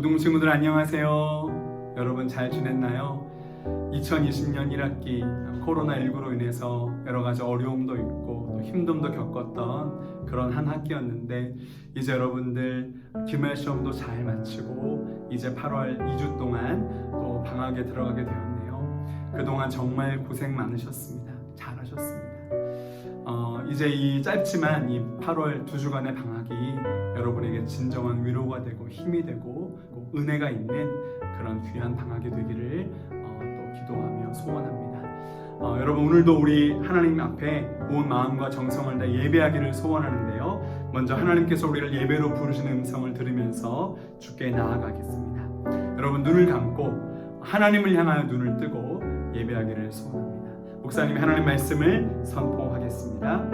동동 친구들 안녕하세요. 여러분 잘 지냈나요? 2020년 1학기 코로나19로 인해서 여러 가지 어려움도 있고 또 힘듦도 겪었던 그런 한 학기였는데, 이제 여러분들 기말 시험도 잘 마치고 이제 8월 2주 동안 또 방학에 들어가게 되었네요. 그동안 정말 고생 많으셨습니다. 잘하셨습니다. 이제 이 짧지만 이 8월 2주간의 방학이 여러분에게 진정한 위로가 되고 힘이 되고 은혜가 있는 그런 귀한 방학이 되기를 또 기도하며 소원합니다. 여러분, 오늘도 우리 하나님 앞에 온 마음과 정성을 다 예배하기를 소원하는데요, 먼저 하나님께서 우리를 예배로 부르시는 음성을 들으면서 주께 나아가겠습니다. 여러분, 눈을 감고 하나님을 향하여 눈을 뜨고 예배하기를 소원합니다. 목사님이 하나님 말씀을 선포하겠습니다.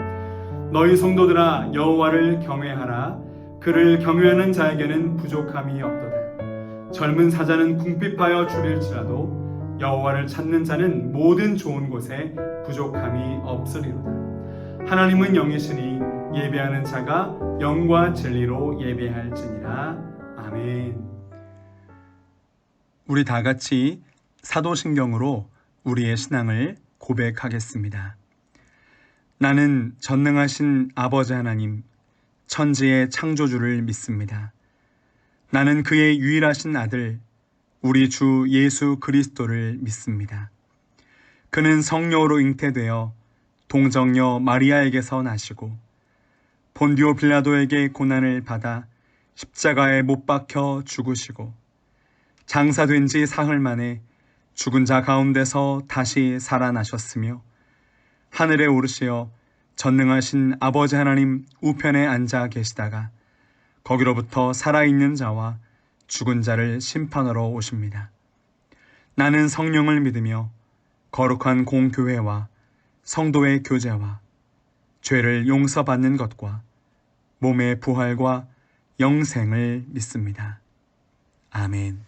너희 성도들아, 여호와를 경외하라. 그를 경외하는 자에게는 부족함이 없도다. 젊은 사자는 궁핍하여 줄일지라도 여호와를 찾는 자는 모든 좋은 곳에 부족함이 없으리로다. 하나님은 영이시니 예배하는 자가 영과 진리로 예배할지니라. 아멘. 우리 다 같이 사도신경으로 우리의 신앙을 고백하겠습니다. 나는 전능하신 아버지 하나님, 천지의 창조주를 믿습니다. 나는 그의 유일하신 아들, 우리 주 예수 그리스도를 믿습니다. 그는 성령으로 잉태되어 동정녀 마리아에게서 나시고 본디오 빌라도에게 고난을 받아 십자가에 못 박혀 죽으시고 장사된 지 사흘 만에 죽은 자 가운데서 다시 살아나셨으며 하늘에 오르시어 전능하신 아버지 하나님 우편에 앉아 계시다가 거기로부터 살아있는 자와 죽은 자를 심판하러 오십니다. 나는 성령을 믿으며 거룩한 공교회와 성도의 교제와 죄를 용서받는 것과 몸의 부활과 영생을 믿습니다. 아멘.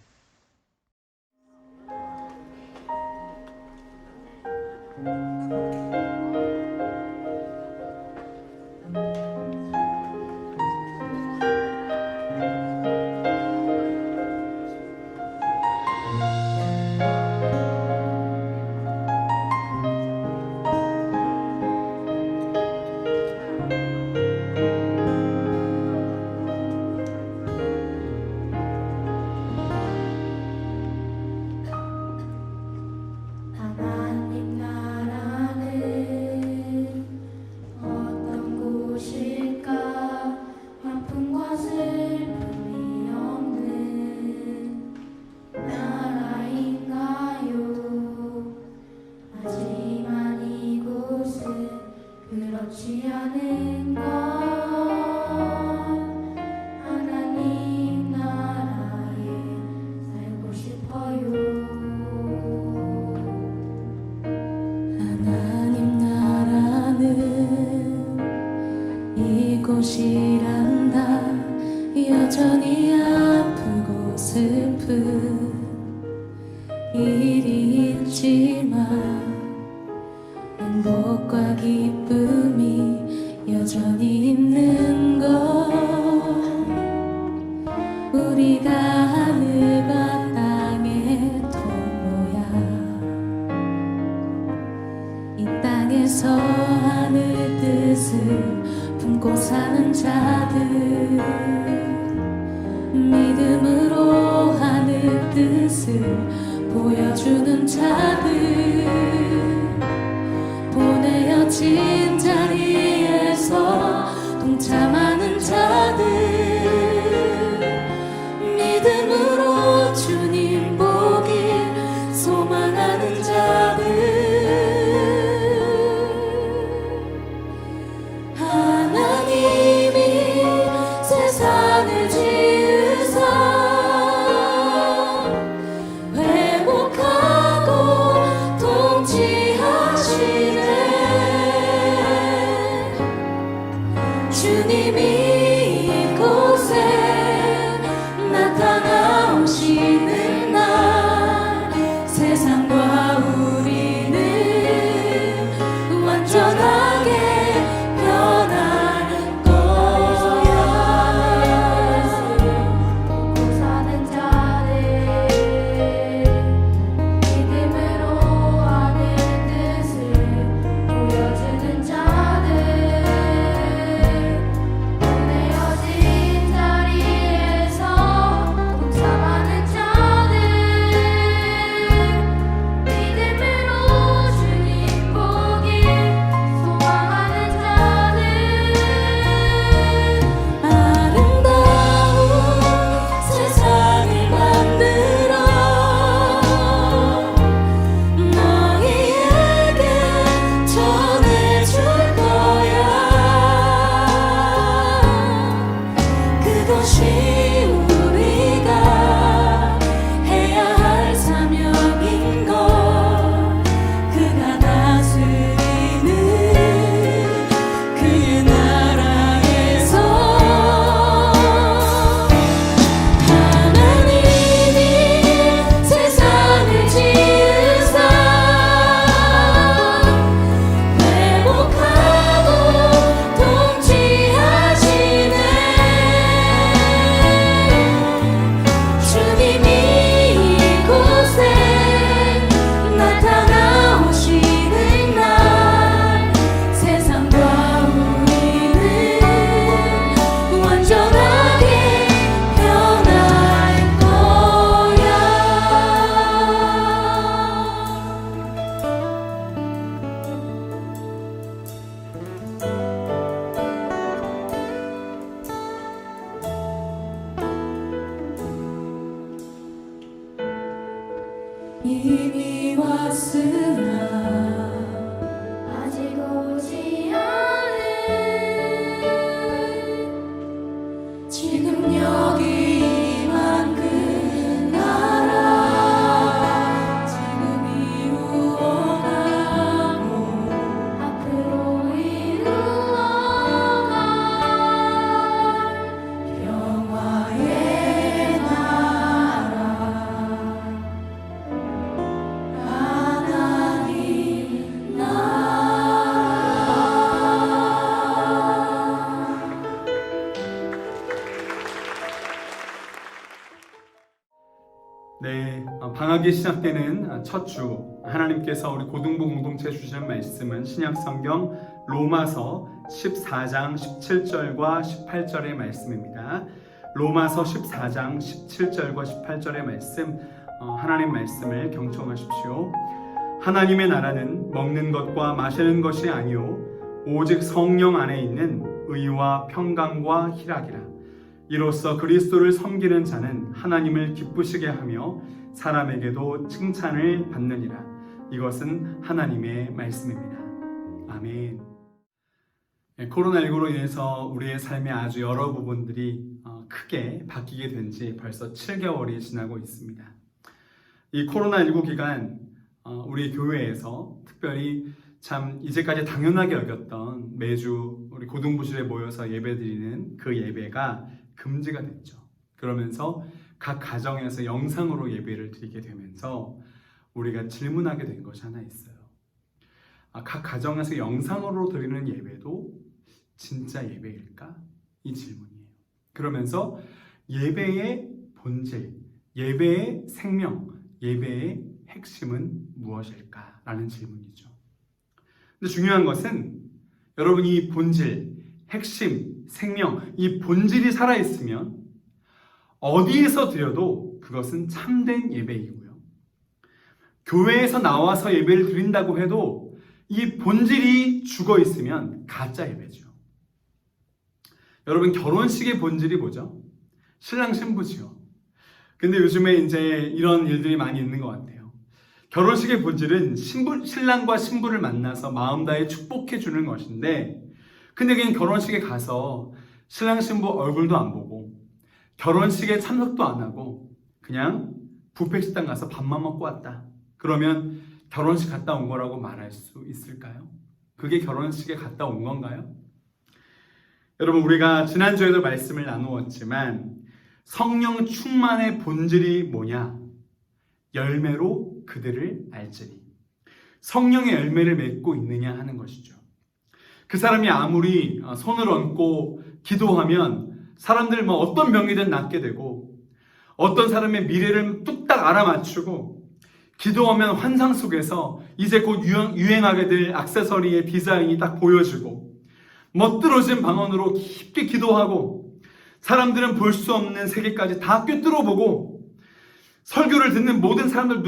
그렇지 않은 것 하나님 나라에 살고 싶어요. 하나님 나라는 이곳이란다. 여전히 아프고 슬픈 일이 있지만 행복과 기쁨이 여전히 있는 것, 우리가 하늘과 땅의 통로야. 이 땅에서 하늘 뜻을 품고 사는 자들, 믿음으로 하늘 뜻을 보여주는 자들, 보내어진 자리에서 동참하는 자들, 믿음으로 주님 보길 소망하는 자들, 하나님이 세상을 지으사 회복하고 통치하시네. 주님이 이곳에 나타나오시는 날, 세상과 우리는 완전하게 변할 거야. 사는 자 주님이 왔으나 아직 오지 않은 지금 여기 임한 그 나라 지금 이루어가고 앞으로 이루어갈 평화의 나라 하나님 나라. 네, 방학이 시작되는 첫 주 하나님께서 우리 고등부 공동체에 주시는 말씀은 신약성경 로마서 14장 17절과 18절의 말씀입니다. 로마서 14장 17절과 18절의 말씀, 하나님 말씀을 경청하십시오. 하나님의 나라는 먹는 것과 마시는 것이 아니요 오직 성령 안에 있는 의와 평강과 희락이라. 이로써 그리스도를 섬기는 자는 하나님을 기쁘시게 하며 사람에게도 칭찬을 받느니라. 이것은 하나님의 말씀입니다. 아멘. 코로나19로 인해서 우리의 삶의 아주 여러 부분들이 크게 바뀌게 된 지 벌써 7개월이 지나고 있습니다. 이 코로나19 기간 우리 교회에서 특별히 참 이제까지 당연하게 여겼던 매주 우리 고등부실에 모여서 예배드리는 그 예배가 금지가 됐죠. 그러면서 각 가정에서 영상으로 예배를 드리게 되면서 우리가 질문하게 된 것이 하나 있어요. 각 가정에서 영상으로 드리는 예배도 진짜 예배일까? 이 질문이에요. 그러면서 예배의 본질, 예배의 생명, 예배의 핵심은 무엇일까? 라는 질문이죠. 근데 중요한 것은 여러분 이 본질, 핵심, 생명, 이 본질이 살아있으면 어디에서 드려도 그것은 참된 예배이고요. 교회에서 나와서 예배를 드린다고 해도 이 본질이 죽어있으면 가짜 예배죠. 여러분 결혼식의 본질이 뭐죠? 신랑 신부지요. 근데 요즘에 이제 이런 일들이 많이 있는 것 같아요. 결혼식의 본질은 신랑과 신부를 만나서 마음 다해 축복해 주는 것인데, 근데 그냥 결혼식에 가서 신랑 신부 얼굴도 안 보고 결혼식에 참석도 안 하고 그냥 뷔페 식당 가서 밥만 먹고 왔다. 그러면 결혼식 갔다 온 거라고 말할 수 있을까요? 그게 결혼식에 갔다 온 건가요? 여러분 우리가 지난주에도 말씀을 나누었지만 성령 충만의 본질이 뭐냐? 열매로 그들을 알지니. 성령의 열매를 맺고 있느냐 하는 것이죠. 그 사람이 아무리 손을 얹고 기도하면 사람들 어떤 병이든 낫게 되고 어떤 사람의 미래를 뚝딱 알아맞추고 기도하면 환상 속에서 이제 곧 유행하게 될 액세서리의 디자인이 딱 보여지고 멋들어진 방언으로 깊게 기도하고 사람들은 볼 수 없는 세계까지 다 꿰뚫어보고 설교를 듣는 모든 사람들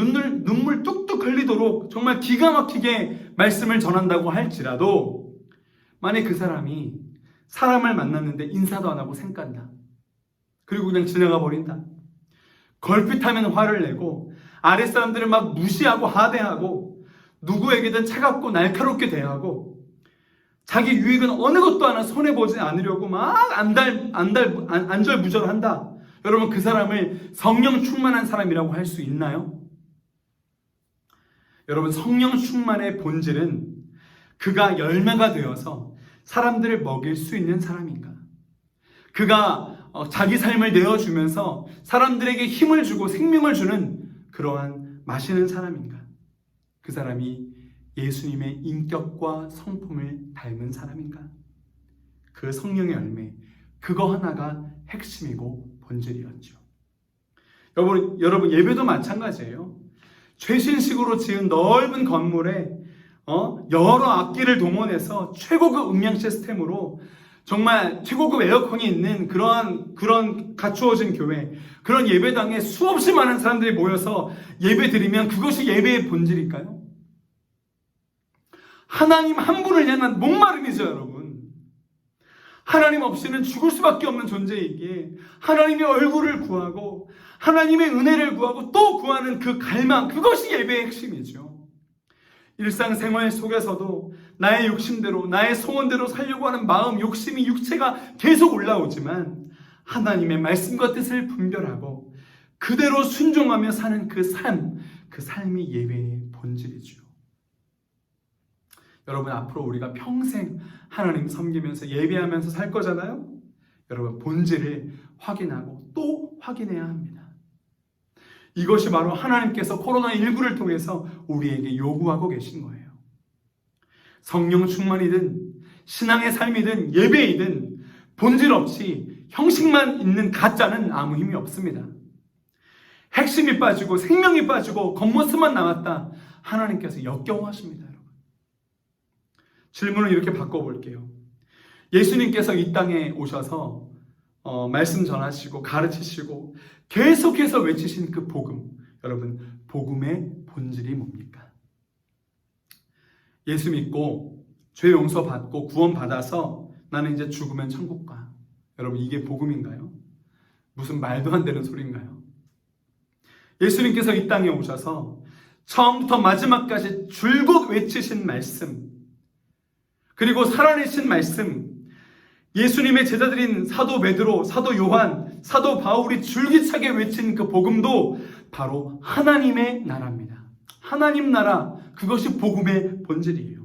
눈물 뚝뚝 흘리도록 정말 기가 막히게 말씀을 전한다고 할지라도 만약 그 사람이 사람을 만났는데 인사도 안 하고 생간다. 그리고 그냥 지나가 버린다. 걸핏하면 화를 내고 아랫사람들을 막 무시하고 하대하고 누구에게든 차갑고 날카롭게 대하고 자기 유익은 어느 것도 하나 손해보지 않으려고 막 안절부절한다. 여러분 그 사람을 성령 충만한 사람이라고 할 수 있나요? 여러분 성령 충만의 본질은 그가 열매가 되어서 사람들을 먹일 수 있는 사람인가? 그가 자기 삶을 내어주면서 사람들에게 힘을 주고 생명을 주는 그러한 마시는 사람인가? 그 사람이 예수님의 인격과 성품을 닮은 사람인가? 그 성령의 열매, 그거 하나가 핵심이고 본질이었죠. 여러분 예배도 마찬가지예요. 최신식으로 지은 넓은 건물에 여러 악기를 동원해서 최고급 음향 시스템으로 정말 최고급 에어컨이 있는 그런 갖추어진 교회, 그런 예배당에 수없이 많은 사람들이 모여서 예배 드리면 그것이 예배의 본질일까요? 하나님 한 분을 향한 목마름이죠, 여러분. 하나님 없이는 죽을 수밖에 없는 존재이기에 하나님의 얼굴을 구하고 하나님의 은혜를 구하고 또 구하는 그 갈망, 그것이 예배의 핵심이죠. 일상생활 속에서도 나의 욕심대로, 나의 소원대로 살려고 하는 마음, 욕심이, 육체가 계속 올라오지만 하나님의 말씀과 뜻을 분별하고 그대로 순종하며 사는 그 삶이 예배의 본질이죠. 여러분, 앞으로 우리가 평생 하나님 섬기면서 예배하면서 살 거잖아요. 여러분, 본질을 확인하고 또 확인해야 합니다. 이것이 바로 하나님께서 코로나19를 통해서 우리에게 요구하고 계신 거예요. 성령 충만이든 신앙의 삶이든 예배이든 본질 없이 형식만 있는 가짜는 아무 힘이 없습니다. 핵심이 빠지고 생명이 빠지고 겉모습만 남았다, 하나님께서 역겨워하십니다. 여러분, 질문을 이렇게 바꿔볼게요. 예수님께서 이 땅에 오셔서 말씀 전하시고 가르치시고 계속해서 외치신 그 복음, 여러분, 복음의 본질이 뭡니까? 예수 믿고 죄 용서 받고 구원 받아서 나는 이제 죽으면 천국 가. 여러분, 이게 복음인가요? 무슨 말도 안 되는 소리인가요? 예수님께서 이 땅에 오셔서 처음부터 마지막까지 줄곧 외치신 말씀, 그리고 살아내신 말씀, 예수님의 제자들인 사도 베드로, 사도 요한, 사도 바울이 줄기차게 외친 그 복음도 바로 하나님의 나라입니다. 하나님 나라, 그것이 복음의 본질이에요.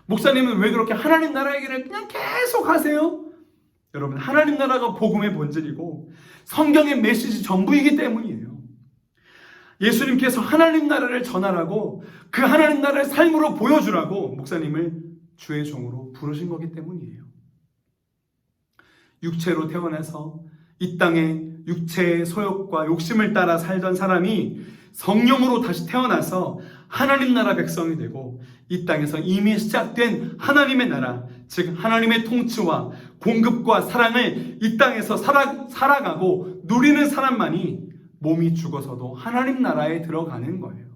목사님은 왜 그렇게 하나님 나라 얘기를 그냥 계속 하세요? 여러분, 하나님 나라가 복음의 본질이고 성경의 메시지 전부이기 때문이에요. 예수님께서 하나님 나라를 전하라고, 그 하나님 나라를 삶으로 보여주라고 목사님을 주의 종으로 부르신 거기 때문이에요. 육체로 태어나서 이 땅에 육체의 소욕과 욕심을 따라 살던 사람이 성령으로 다시 태어나서 하나님 나라 백성이 되고 이 땅에서 이미 시작된 하나님의 나라, 즉 하나님의 통치와 공급과 사랑을 이 땅에서 살아가고 누리는 사람만이 몸이 죽어서도 하나님 나라에 들어가는 거예요.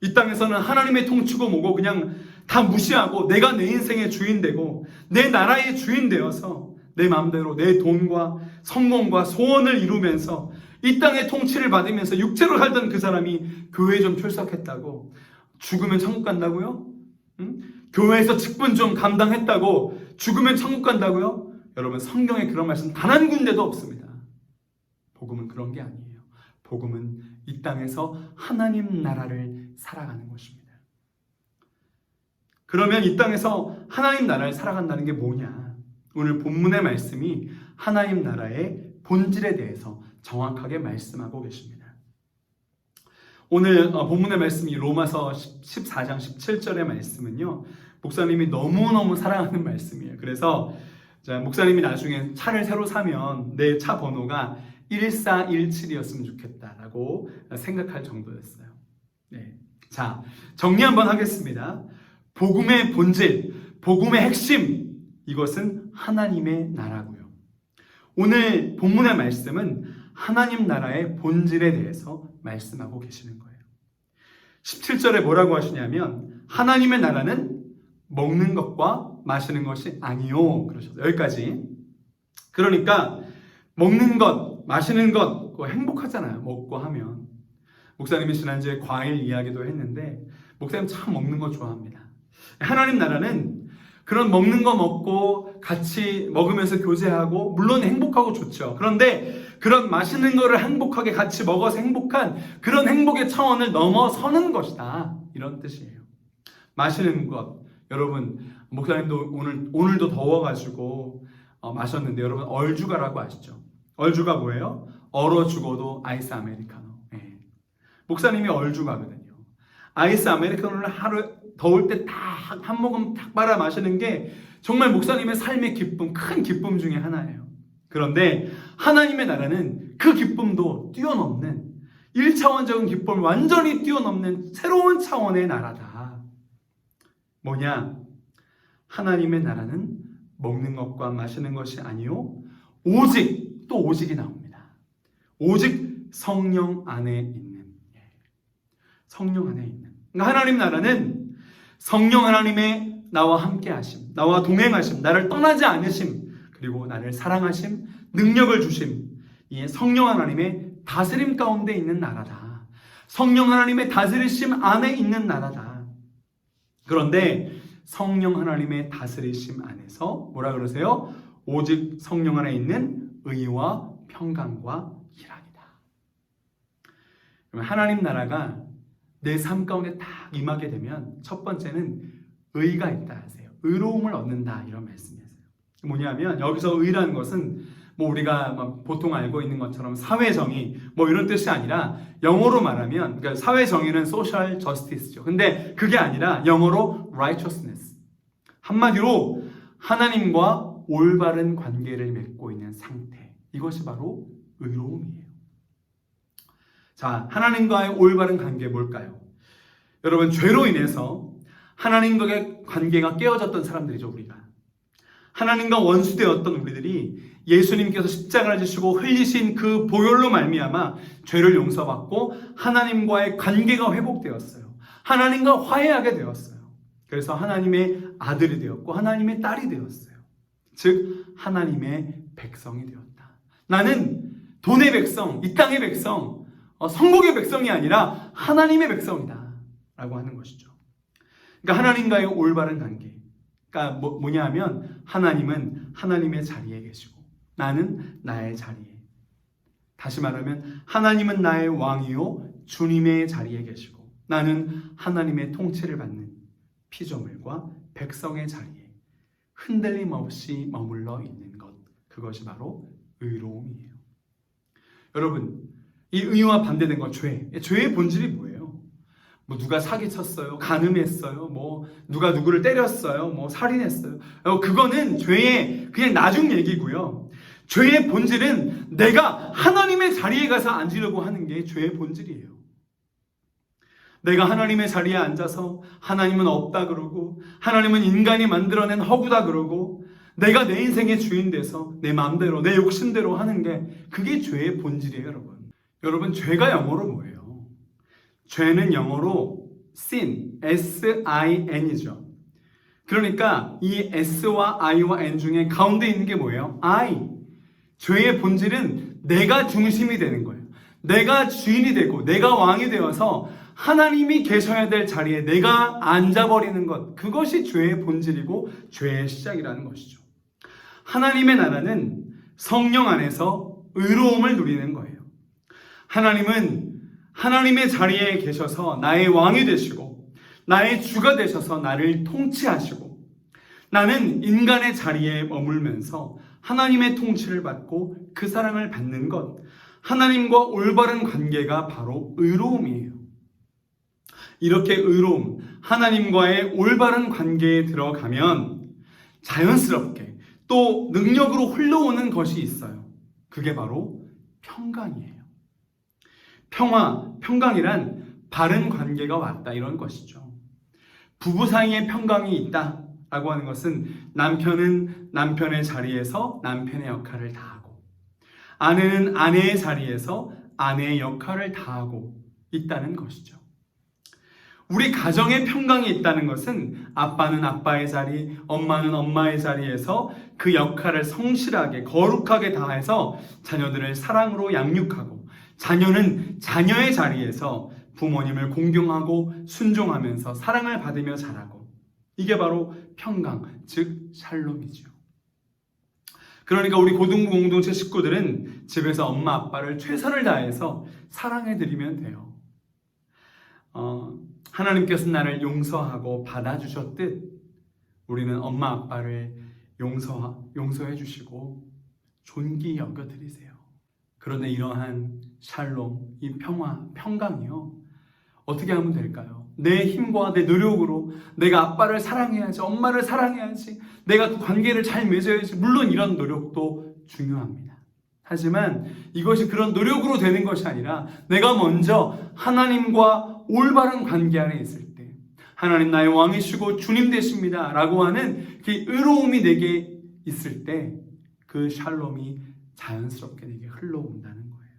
이 땅에서는 하나님의 통치고 뭐고 그냥 다 무시하고 내가 내 인생의 주인 되고 내 나라의 주인 되어서 내 마음대로 내 돈과 성공과 소원을 이루면서 이 땅의 통치를 받으면서 육체로 살던 그 사람이 교회에 좀 출석했다고 죽으면 천국 간다고요? 응? 교회에서 직분 좀 감당했다고 죽으면 천국 간다고요? 여러분, 성경에 그런 말씀 단 한 군데도 없습니다. 복음은 그런 게 아니에요. 복음은 이 땅에서 하나님 나라를 살아가는 것입니다. 그러면 이 땅에서 하나님 나라를 살아간다는 게 뭐냐? 오늘 본문의 말씀이 하나님 나라의 본질에 대해서 정확하게 말씀하고 계십니다. 오늘 본문의 말씀이 로마서 14장 17절의 말씀은요, 목사님이 너무너무 사랑하는 말씀이에요. 그래서 목사님이 나중에 차를 새로 사면 내 차 번호가 1417이었으면 좋겠다라고 생각할 정도였어요. 네. 자, 정리 한번 하겠습니다. 복음의 본질, 복음의 핵심, 이것은 하나님의 나라고요. 오늘 본문의 말씀은 하나님 나라의 본질에 대해서 말씀하고 계시는 거예요. 17절에 뭐라고 하시냐면 하나님의 나라는 먹는 것과 마시는 것이 아니요, 그러셨어요. 여기까지. 그러니까 먹는 것, 마시는 것, 그거 행복하잖아요. 먹고 하면. 목사님이 지난주에 과일 이야기도 했는데 목사님 참 먹는 거 좋아합니다. 하나님 나라는 그런 먹는 거 먹고 같이 먹으면서 교제하고 물론 행복하고 좋죠. 그런데 그런 맛있는 거를 행복하게 같이 먹어서 행복한 그런 행복의 차원을 넘어서는 것이다, 이런 뜻이에요. 마시는 것, 여러분, 목사님도 오늘도 더워가지고 마셨는데 여러분, 얼주가라고 아시죠? 얼주가 뭐예요? 얼어 죽어도 아이스 아메리카노. 네. 목사님이 얼주가거든요. 아이스 아메리카노를 하루 더울 때 딱 한 모금 딱 빨아 마시는 게 정말 목사님의 삶의 기쁨, 큰 기쁨 중에 하나예요. 그런데 하나님의 나라는 그 기쁨도 뛰어넘는 1차원적인 기쁨을 완전히 뛰어넘는 새로운 차원의 나라다. 뭐냐? 하나님의 나라는 먹는 것과 마시는 것이 아니요, 오직, 또 오직이 나옵니다. 오직 성령 안에 있는, 성령 안에 있는. 그러니까 하나님 나라는 성령 하나님의 나와 함께 하심, 나와 동행하심, 나를 떠나지 않으심, 그리고 나를 사랑하심, 능력을 주심, 이 성령 하나님의 다스림 가운데 있는 나라다. 성령 하나님의 다스리심 안에 있는 나라다. 그런데 성령 하나님의 다스리심 안에서 뭐라 그러세요? 오직 성령 안에 있는 의와 평강과 희락이다. 그러면 하나님 나라가 내 삶 가운데 딱 임하게 되면 첫 번째는 의가 있다 하세요. 의로움을 얻는다 이런 말씀이세요. 뭐냐면 여기서 의라는 것은 뭐 우리가 보통 알고 있는 것처럼 사회정의 뭐 이런 뜻이 아니라 영어로 말하면 그러니까 사회정의는 social justice죠. 근데 그게 아니라 영어로 righteousness. 한마디로 하나님과 올바른 관계를 맺고 있는 상태. 이것이 바로 의로움이에요. 자, 하나님과의 올바른 관계 뭘까요? 여러분, 죄로 인해서 하나님과의 관계가 깨어졌던 사람들이죠, 우리가. 하나님과 원수되었던 우리들이 예수님께서 십자가를 지시고 흘리신 그 보혈로 말미암아 죄를 용서받고 하나님과의 관계가 회복되었어요. 하나님과 화해하게 되었어요. 그래서 하나님의 아들이 되었고 하나님의 딸이 되었어요. 즉 하나님의 백성이 되었다. 나는 돈의 백성, 이 땅의 백성, 성국의 백성이 아니라 하나님의 백성이다 라고 하는 것이죠. 그러니까 하나님과의 올바른 관계. 그러니까 뭐냐 하면 하나님은 하나님의 자리에 계시고 나는 나의 자리에. 다시 말하면 하나님은 나의 왕이요 주님의 자리에 계시고 나는 하나님의 통치를 받는 피조물과 백성의 자리에 흔들림 없이 머물러 있는 것. 그것이 바로 의로움이에요. 여러분, 이 의와 반대된 것, 죄. 죄의 본질이 뭐예요? 뭐 누가 사기쳤어요, 간음했어요, 뭐 누가 누구를 때렸어요, 뭐 살인했어요. 그거는 죄의 그냥 나중 얘기고요. 죄의 본질은 내가 하나님의 자리에 가서 앉으려고 하는 게 죄의 본질이에요. 내가 하나님의 자리에 앉아서 하나님은 없다 그러고 하나님은 인간이 만들어낸 허구다 그러고 내가 내 인생의 주인 돼서 내 마음대로 내 욕심대로 하는 게 그게 죄의 본질이에요. 여러분 죄가 영어로 뭐예요? 죄는 영어로 sin, S-I-N이죠. 그러니까 이 S와 I와 N 중에 가운데 있는 게 뭐예요? I. 죄의 본질은 내가 중심이 되는 거예요. 내가 주인이 되고 내가 왕이 되어서 하나님이 계셔야 될 자리에 내가 앉아버리는 것. 그것이 죄의 본질이고 죄의 시작이라는 것이죠. 하나님의 나라는 성령 안에서 의로움을 누리는 거예요. 하나님은 하나님의 자리에 계셔서 나의 왕이 되시고 나의 주가 되셔서 나를 통치하시고 나는 인간의 자리에 머물면서 하나님의 통치를 받고 그 사랑을 받는 것. 하나님과 올바른 관계가 바로 의로움이에요. 이렇게 의로움, 하나님과의 올바른 관계에 들어가면 자연스럽게 또 능력으로 흘러오는 것이 있어요. 그게 바로 평강이에요. 평강이란 바른 관계가 왔다 이런 것이죠. 부부 사이에 평강이 있다라고 하는 것은 남편은 남편의 자리에서 남편의 역할을 다하고 아내는 아내의 자리에서 아내의 역할을 다하고 있다는 것이죠. 우리 가정에 평강이 있다는 것은 아빠는 아빠의 자리, 엄마는 엄마의 자리에서 그 역할을 성실하게 거룩하게 다해서 자녀들을 사랑으로 양육하고 자녀는 자녀의 자리에서 부모님을 공경하고 순종하면서 사랑을 받으며 자라고 이게 바로 평강, 즉 샬롬이죠. 그러니까 우리 고등부 공동체 식구들은 집에서 엄마 아빠를 최선을 다해서 사랑해드리면 돼요. 하나님께서 나를 용서하고 받아주셨듯 우리는 엄마 아빠를 용서해 주시고 존귀 여겨드리세요. 그런데 이러한 샬롬, 이 평강이요. 어떻게 하면 될까요? 내 힘과 내 노력으로 내가 아빠를 사랑해야지, 엄마를 사랑해야지, 내가 그 관계를 잘 맺어야지. 물론 이런 노력도 중요합니다. 하지만 이것이 그런 노력으로 되는 것이 아니라 내가 먼저 하나님과 올바른 관계 안에 있을 때 하나님 나의 왕이시고 주님 되십니다 라고 하는 그 의로움이 내게 있을 때 그 샬롬이 자연스럽게 내게 흘러온다는 거예요.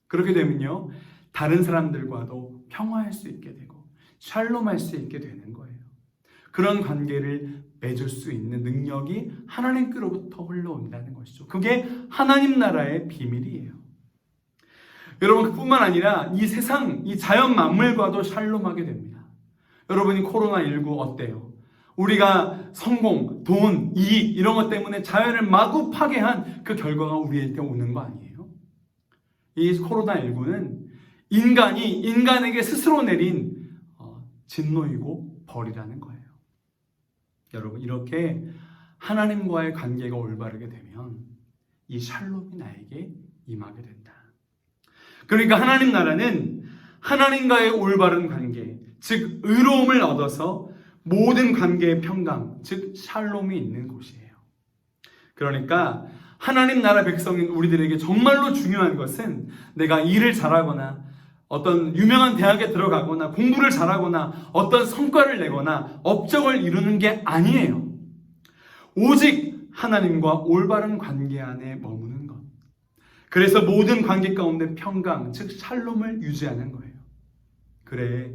그렇게 되면요 다른 사람들과도 평화할 수 있게 되고 샬롬할 수 있게 되는 거예요. 그런 관계를 맺을 수 있는 능력이 하나님께로부터 흘러온다는 것이죠. 그게 하나님 나라의 비밀이에요. 여러분, 그뿐만 아니라 이 세상, 이 자연 만물과도 샬롬하게 됩니다. 여러분이 코로나19 어때요? 우리가 성공, 돈, 이익 이런 것 때문에 자연을 마구 파괴한 그 결과가 우리한테 오는 거 아니에요? 이 코로나19는 인간이 인간에게 스스로 내린 진노이고 벌이라는 거예요. 여러분, 이렇게 하나님과의 관계가 올바르게 되면 이 샬롬이 나에게 임하게 된다. 그러니까 하나님 나라는 하나님과의 올바른 관계, 즉 의로움을 얻어서 모든 관계의 평강, 즉 샬롬이 있는 곳이에요. 그러니까 하나님 나라 백성인 우리들에게 정말로 중요한 것은 내가 일을 잘하거나 어떤 유명한 대학에 들어가거나 공부를 잘하거나 어떤 성과를 내거나 업적을 이루는 게 아니에요. 오직 하나님과 올바른 관계 안에 머무는 것. 그래서 모든 관계 가운데 평강, 즉 샬롬을 유지하는 거예요. 그래,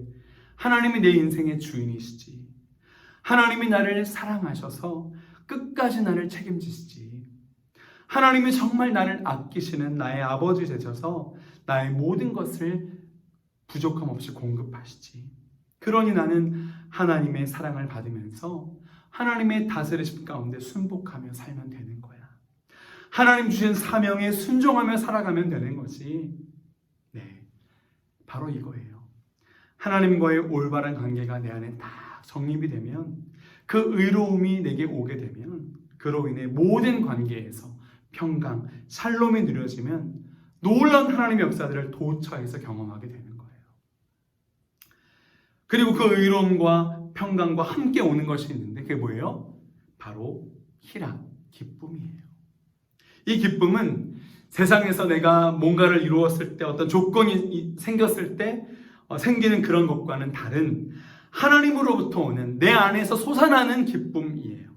하나님이 내 인생의 주인이시지. 하나님이 나를 사랑하셔서 끝까지 나를 책임지시지. 하나님이 정말 나를 아끼시는 나의 아버지 되셔서 나의 모든 것을 부족함 없이 공급하시지. 그러니 나는 하나님의 사랑을 받으면서 하나님의 다스리심 가운데 순복하며 살면 되는 거야. 하나님 주신 사명에 순종하며 살아가면 되는 거지. 네, 바로 이거예요. 하나님과의 올바른 관계가 내 안에 다 정립이 되면, 그 의로움이 내게 오게 되면, 그로 인해 모든 관계에서 평강, 샬롬이 누려지면 놀라운 하나님의 역사들을 도처에서 경험하게 되는 거예요. 그리고 그 의로움과 평강과 함께 오는 것이 있는데 그게 뭐예요? 바로 희락, 기쁨이에요. 이 기쁨은 세상에서 내가 뭔가를 이루었을 때, 어떤 조건이 생겼을 때 생기는 그런 것과는 다른 하나님으로부터 오는 내 안에서 솟아나는 기쁨이에요.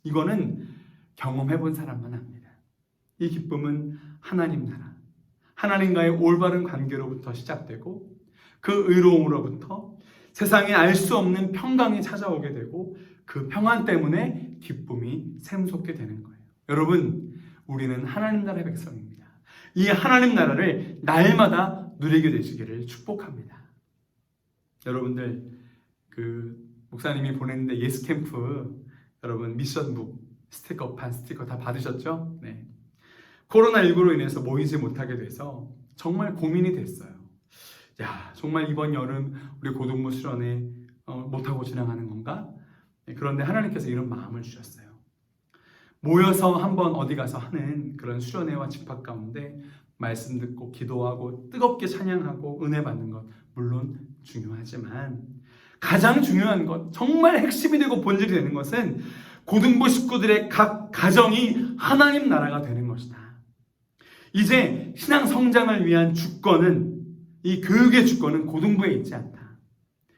이거는 경험해 본 사람만 압니다. 이 기쁨은 하나님 나라, 하나님과의 올바른 관계로부터 시작되고 그 의로움으로부터 세상에 알 수 없는 평강이 찾아오게 되고 그 평안 때문에 기쁨이 샘솟게 되는 거예요. 여러분, 우리는 하나님 나라의 백성입니다. 이 하나님 나라를 날마다 누리게 되시기를 축복합니다. 여러분들, 그 목사님이 보냈는데 예스 캠프 여러분 미션북 스티커판 스티커 다 받으셨죠? 네. 코로나19로 인해서 모이지 못하게 돼서 정말 고민이 됐어요. 야, 정말 이번 여름 우리 고등부 수련회 못하고 지나가는 건가? 네, 그런데 하나님께서 이런 마음을 주셨어요. 모여서 한번 어디 가서 하는 그런 수련회와 집합 가운데 말씀 듣고 기도하고 뜨겁게 찬양하고 은혜 받는 것 물론 중요하지만 가장 중요한 것, 정말 핵심이 되고 본질이 되는 것은 고등부 식구들의 각 가정이 하나님 나라가 되는 것이다. 이제 신앙 성장을 위한 주권은, 이 교육의 주권은 고등부에 있지 않다.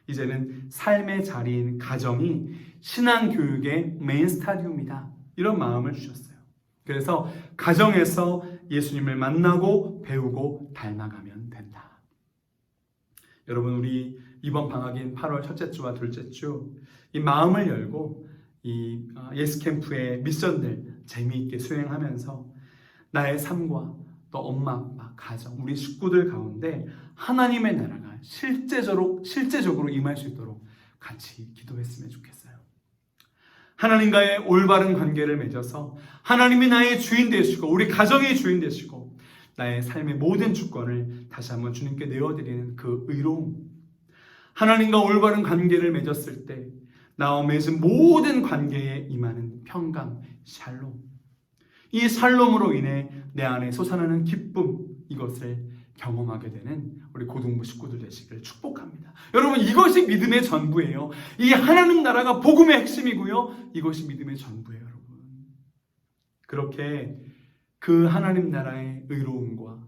이제는 삶의 자리인 가정이 신앙 교육의 메인 스타디움이다. 이런 마음을 주셨어요. 그래서 가정에서 예수님을 만나고 배우고 닮아가면 된다. 여러분, 우리 이번 방학인 8월 첫째 주와 둘째 주 이 마음을 열고 이 예스 캠프의 미션들 재미있게 수행하면서 나의 삶과 또 엄마, 아빠, 가정, 우리 식구들 가운데 하나님의 나라가 실제적으로 임할 수 있도록 같이 기도했으면 좋겠어요. 하나님과의 올바른 관계를 맺어서 하나님이 나의 주인 되시고 우리 가정의 주인 되시고 나의 삶의 모든 주권을 다시 한번 주님께 내어드리는 그 의로움, 하나님과 올바른 관계를 맺었을 때 나와 맺은 모든 관계에 임하는 평강, 샬롬, 이 샬롬으로 인해 내 안에 솟아나는 기쁨, 이것을 경험하게 되는 우리 고등부 식구들 되시기를 축복합니다. 여러분, 이것이 믿음의 전부예요. 이 하나님 나라가 복음의 핵심이고요, 이것이 믿음의 전부예요. 여러분, 그렇게 그 하나님 나라의 의로움과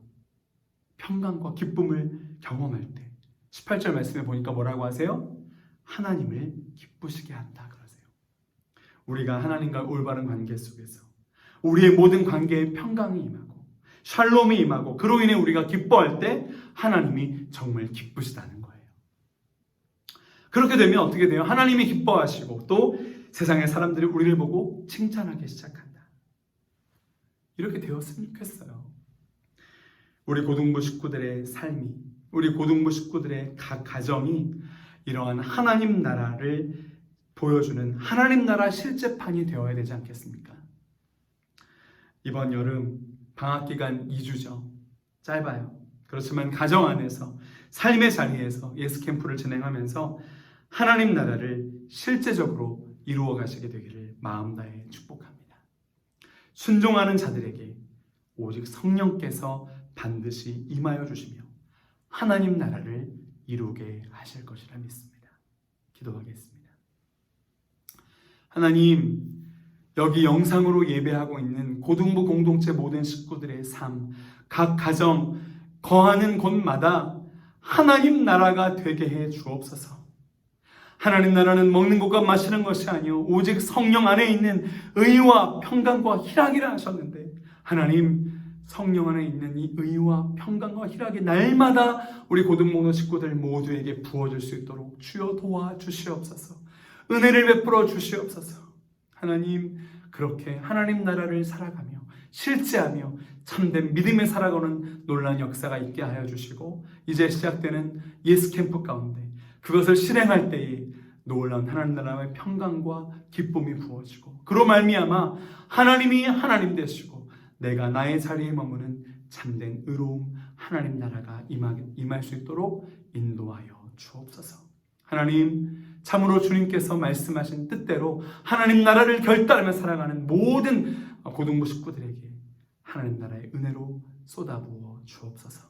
평강과 기쁨을 경험할 때 18절 말씀에 보니까 뭐라고 하세요? 하나님을 기쁘시게 한다 그러세요. 우리가 하나님과 올바른 관계 속에서 우리의 모든 관계에 평강이 임하고 샬롬이 임하고 그로 인해 우리가 기뻐할 때 하나님이 정말 기쁘시다는 거예요. 그렇게 되면 어떻게 돼요? 하나님이 기뻐하시고 또 세상의 사람들이 우리를 보고 칭찬하기 시작한다. 이렇게 되었으면 좋겠어요. 우리 고등부 식구들의 삶이, 우리 고등부 식구들의 각 가정이 이러한 하나님 나라를 보여주는 하나님 나라 실제판이 되어야 되지 않겠습니까? 이번 여름 방학 기간 2주죠. 짧아요. 그렇지만 가정 안에서 삶의 자리에서 예스 캠프를 진행하면서 하나님 나라를 실제적으로 이루어 가시게 되기를 마음 다해 축복합니다. 순종하는 자들에게 오직 성령께서 반드시 임하여 주시며 하나님 나라를 이루게 하실 것이라 믿습니다. 기도하겠습니다. 하나님, 여기 영상으로 예배하고 있는 고등부 공동체 모든 식구들의 삶, 각 가정, 거하는 곳마다 하나님 나라가 되게 해 주옵소서. 하나님 나라는 먹는 것과 마시는 것이 아니요 오직 성령 안에 있는 의와 평강과 희락이라 하셨는데, 하나님, 성령 안에 있는 이 의와 평강과 희락이 날마다 우리 고등목로 식구들 모두에게 부어질 수 있도록 주여 도와주시옵소서. 은혜를 베풀어 주시옵소서. 하나님, 그렇게 하나님 나라를 살아가며 실제하며 참된 믿음에 살아가는 놀라운 역사가 있게 하여 주시고, 이제 시작되는 예스 캠프 가운데 그것을 실행할 때에 놀라운 하나님 나라의 평강과 기쁨이 부어지고, 그로 말미암아 하나님이 하나님 되시고 내가 나의 자리에 머무는 참된 의로움 하나님 나라가 임할 수 있도록 인도하여 주옵소서. 하나님, 참으로 주님께서 말씀하신 뜻대로 하나님 나라를 결단하며 살아가는 모든 고등부 식구들에게 하나님 나라의 은혜로 쏟아부어 주옵소서.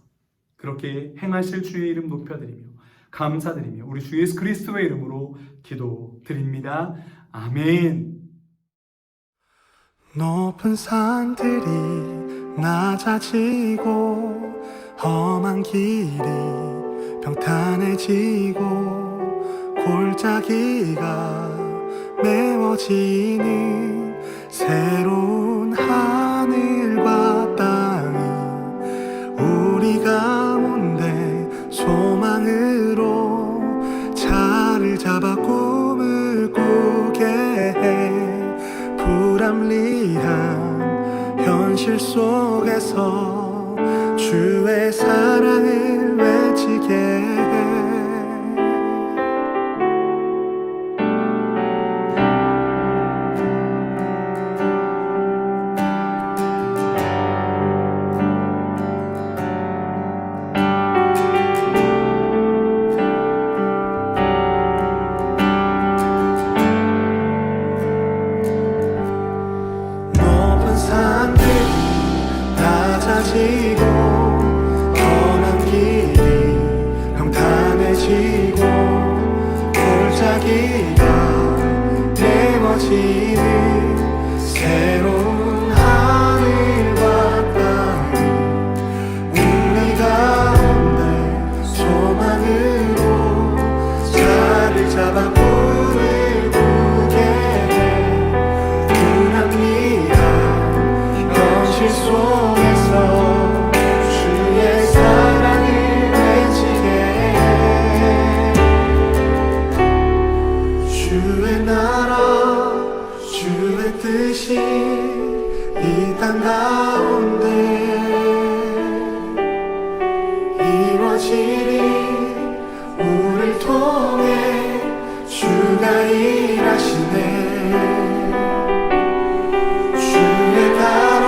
그렇게 행하실 주의 이름 높여드리며 감사드리며 우리 주 예수 그리스도의 이름으로 기도드립니다. 아멘. 높은 산들이 낮아지고 험한 길이 평탄해지고 골짜기가 메워지는 새로운 하늘과 땅이 우리 가운데 소망으로 자리를 잡아 꿈을 꾸게 해. 불합리한 현실 속에서 주의 사랑을 외치게 해. 험한 길이 평탄해지고 골짜기가 메워지는 새로운 하늘과 땅 우리 가운데 소망으로 자리를 잡아 꿈을 꾸게 해. 불합리한 현실 속에서 주의 사랑을 외치게 해. 주의 나라 주의 뜻이 이 땅 가운데 이루어지리. 우릴 통해 주가 일하시네. 주의 나라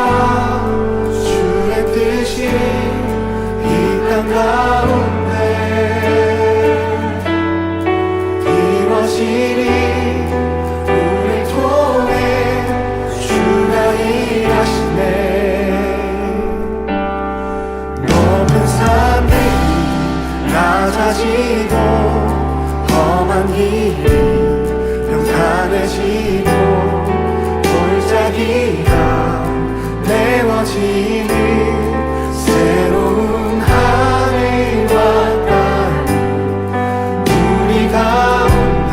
주의 뜻이 이 땅 가운데 이루어지리. 우릴 통해 주가 일하시네. 높은 산들이 낮아지고 험한 길이 평탄해지고 골짜기가 메워지는 새로운 하늘과 땅 우리 가운데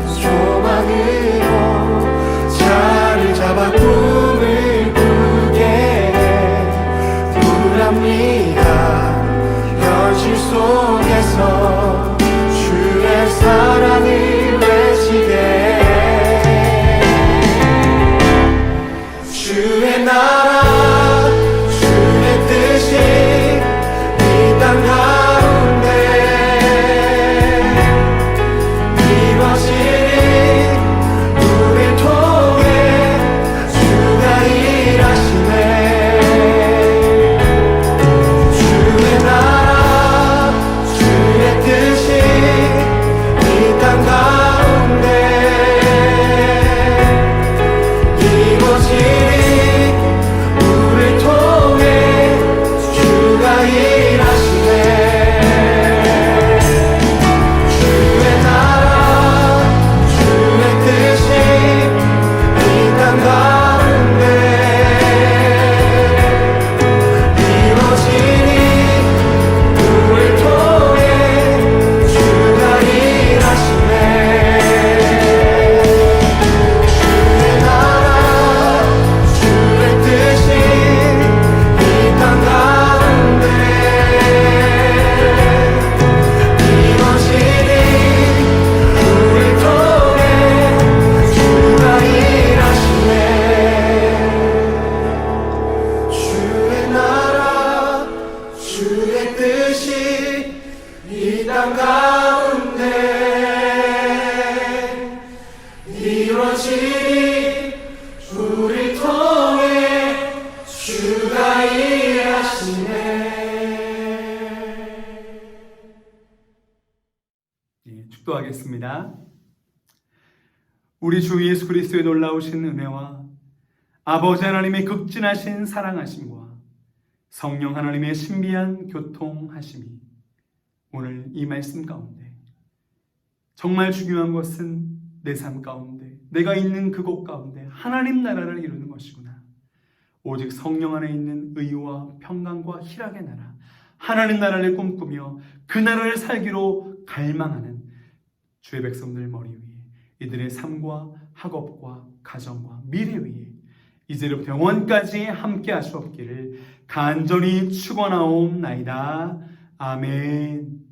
소망으로 자리를 잡아 꿈을 꾸게 해. 불합리한 현실 속에서 주의 사랑 축도하겠습니다. 우리 주 예수 그리스도의 놀라우신 은혜와 아버지 하나님의 극진하신 사랑하심과 성령 하나님의 신비한 교통하심이 오늘 이 말씀 가운데, 정말 중요한 것은 내 삶 가운데, 내가 있는 그곳 가운데 하나님 나라를 이루는 것이구나. 오직 성령 안에 있는 의와 평강과 희락의 나라, 하나님 나라를 꿈꾸며 그 나라를 살기로 갈망하는 주의 백성들 머리 위에, 이들의 삶과 학업과 가정과 미래 위에 이제로부터 영원까지 함께 하시옵기를 간절히 축원하옵나이다. 아멘.